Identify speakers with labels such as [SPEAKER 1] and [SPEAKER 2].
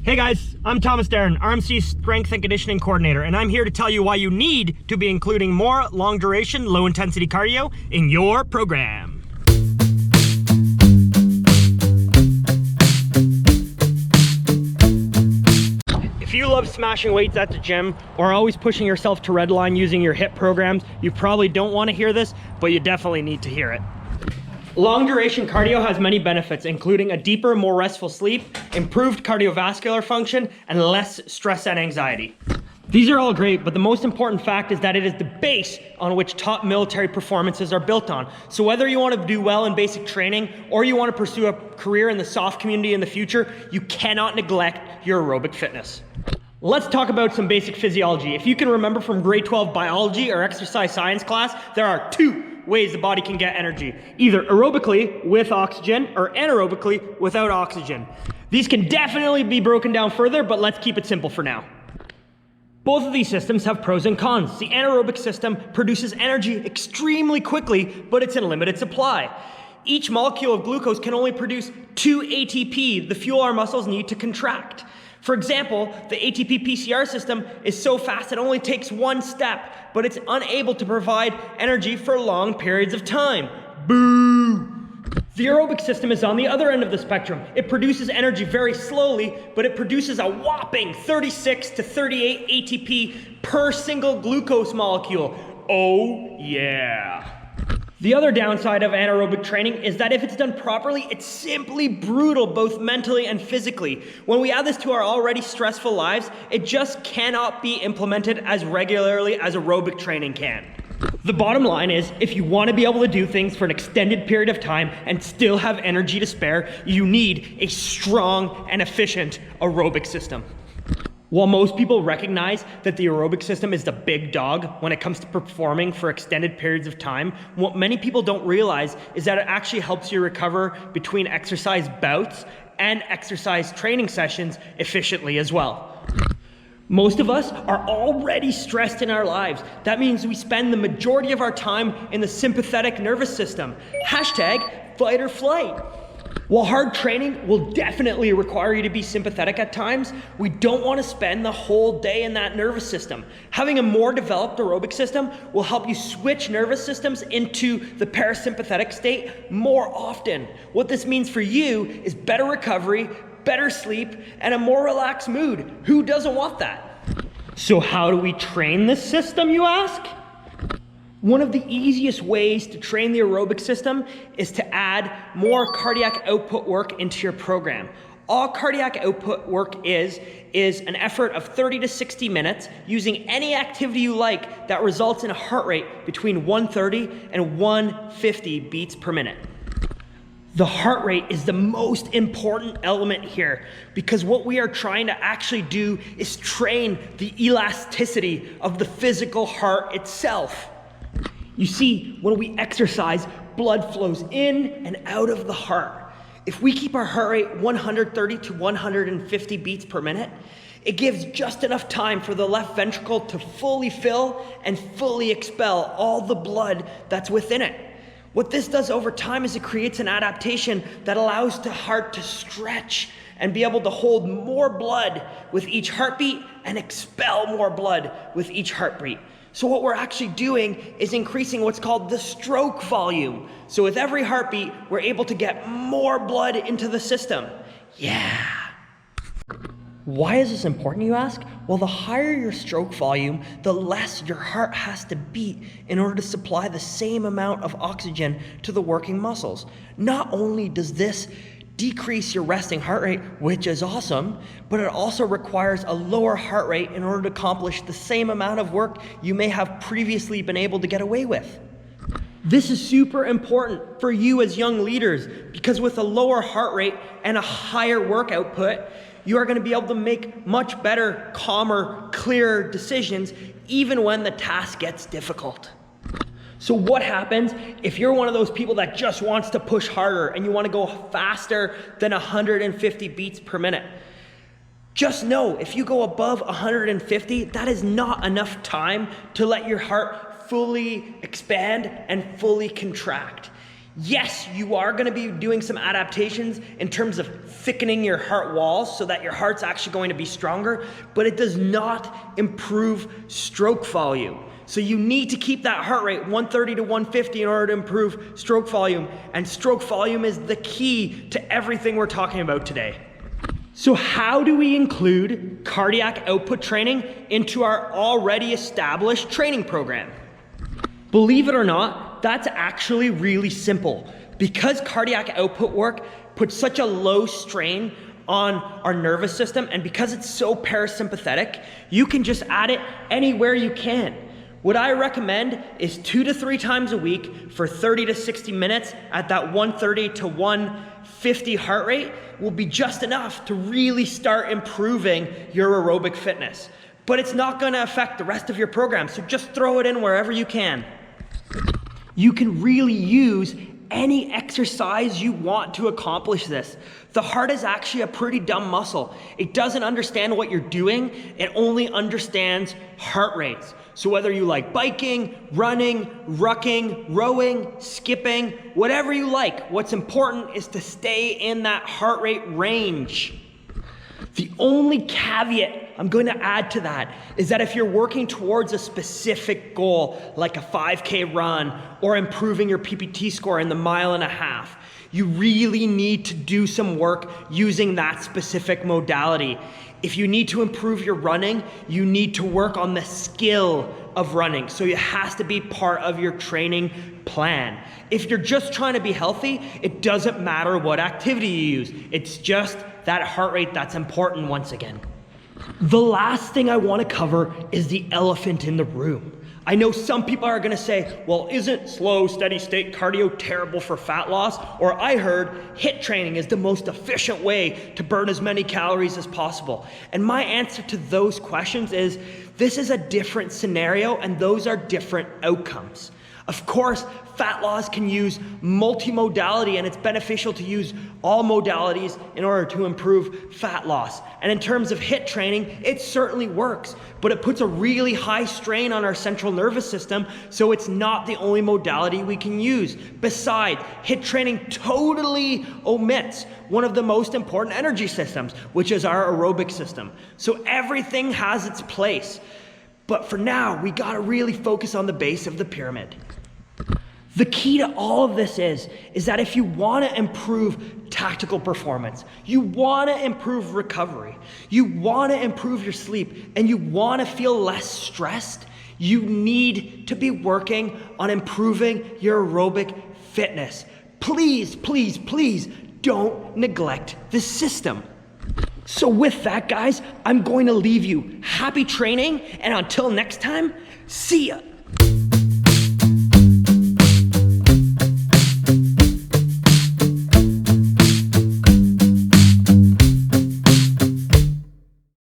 [SPEAKER 1] Hey guys, I'm Tomasz Deren, RMC Strength and Conditioning Coordinator, and I'm here to tell you why you need to be including more long duration, low intensity cardio in your program. If you love smashing weights at the gym or always pushing yourself to redline using your HIIT programs, you probably don't want to hear this, but you definitely need to hear it. Long duration cardio has many benefits, including a deeper, more restful sleep, improved cardiovascular function, and less stress and anxiety. These are all great, but the most important fact is that it is the base on which top military performances are built on. So whether you want to do well in basic training or you want to pursue a career in the soft community in the future, you cannot neglect your aerobic fitness. Let's talk about some basic physiology. If you can remember from grade 12 biology or exercise science class, there are two ways the body can get energy, either aerobically with oxygen or anaerobically without oxygen. These can definitely be broken down further, but let's keep it simple for now. Both of these systems have pros and cons. The anaerobic system produces energy extremely quickly, but it's in limited supply. Each molecule of glucose can only produce 2 ATP, the fuel our muscles need to contract. For example, the ATP PCR system is so fast it only takes 1 step, but it's unable to provide energy for long periods of time. Boo! The aerobic system is on the other end of the spectrum. It produces energy very slowly, but it produces a whopping 36 to 38 ATP per single glucose molecule. Oh yeah! The other downside of anaerobic training is that if it's done properly, it's simply brutal, both mentally and physically. When we add this to our already stressful lives, it just cannot be implemented as regularly as aerobic training can. The bottom line is, if you want to be able to do things for an extended period of time and still have energy to spare, you need a strong and efficient aerobic system. While most people recognize that the aerobic system is the big dog when it comes to performing for extended periods of time, what many people don't realize is that it actually helps you recover between exercise bouts and exercise training sessions efficiently as well. Most of us are already stressed in our lives. That means we spend the majority of our time in the sympathetic nervous system. Hashtag fight or flight. While hard training will definitely require you to be sympathetic at times, we don't want to spend the whole day in that nervous system. Having a more developed aerobic system will help you switch nervous systems into the parasympathetic state more often. What this means for you is better recovery, better sleep, and a more relaxed mood. Who doesn't want that? So how do we train this system, you ask? One of the easiest ways to train the aerobic system is to add more cardiac output work into your program. All cardiac output work is an effort of 30 to 60 minutes using any activity you like that results in a heart rate between 130 and 150 beats per minute. The heart rate is the most important element here because what we are trying to actually do is train the elasticity of the physical heart itself. You see, when we exercise, blood flows in and out of the heart. If we keep our heart rate 130 to 150 beats per minute, it gives just enough time for the left ventricle to fully fill and fully expel all the blood that's within it. What this does over time is it creates an adaptation that allows the heart to stretch and be able to hold more blood with each heartbeat and expel more blood with each heartbeat. So what we're actually doing is increasing what's called the stroke volume. So with every heartbeat, we're able to get more blood into the system. Yeah. Why is this important, you ask? Well, the higher your stroke volume, the less your heart has to beat in order to supply the same amount of oxygen to the working muscles. Not only does this decrease your resting heart rate, which is awesome, but it also requires a lower heart rate in order to accomplish the same amount of work you may have previously been able to get away with. This is super important for you as young leaders because with a lower heart rate and a higher work output, you are going to be able to make much better, calmer, clearer decisions even when the task gets difficult. So what happens if you're one of those people that just wants to push harder and you want to go faster than 150 beats per minute? Just know, if you go above 150, that is not enough time to let your heart fully expand and fully contract. Yes, you are gonna be doing some adaptations in terms of thickening your heart walls so that your heart's actually going to be stronger, but it does not improve stroke volume. So you need to keep that heart rate 130 to 150 in order to improve stroke volume, and stroke volume is the key to everything we're talking about today. So how do we include cardiac output training into our already established training program? Believe it or not, that's actually really simple. Because cardiac output work puts such a low strain on our nervous system, and because it's so parasympathetic, you can just add it anywhere you can. What I recommend is 2 to 3 times a week for 30 to 60 minutes at that 130 to 150 heart rate will be just enough to really start improving your aerobic fitness. But it's not gonna affect the rest of your program, so just throw it in wherever you can. You can really use any exercise you want to accomplish this. The heart is actually a pretty dumb muscle. It doesn't understand what you're doing, it only understands heart rates. So whether you like biking, running, rucking, rowing, skipping, whatever you like, what's important is to stay in that heart rate range. The only caveat I'm going to add to that is that if you're working towards a specific goal, like a 5K run or improving your PPT score in the 1.5 miles, you really need to do some work using that specific modality. If you need to improve your running, you need to work on the skill of running. So it has to be part of your training plan. If you're just trying to be healthy, it doesn't matter what activity you use. It's just that heart rate that's important once again. The last thing I want to cover is the elephant in the room. I know some people are gonna say, well, isn't slow, steady state cardio terrible for fat loss? Or I heard HIIT training is the most efficient way to burn as many calories as possible. And my answer to those questions is, this is a different scenario and those are different outcomes. Of course, fat loss can use multimodality, and it's beneficial to use all modalities in order to improve fat loss. And in terms of HIIT training, it certainly works, but it puts a really high strain on our central nervous system, so it's not the only modality we can use. Besides, HIIT training totally omits one of the most important energy systems, which is our aerobic system. So everything has its place. But for now, we gotta really focus on the base of the pyramid. The key to all of this is that if you wanna improve tactical performance, you wanna improve recovery, you wanna improve your sleep, and you wanna feel less stressed, you need to be working on improving your aerobic fitness. Please, please, please don't neglect the system. So with that, guys, I'm going to leave you. Happy training, and until next time, see ya.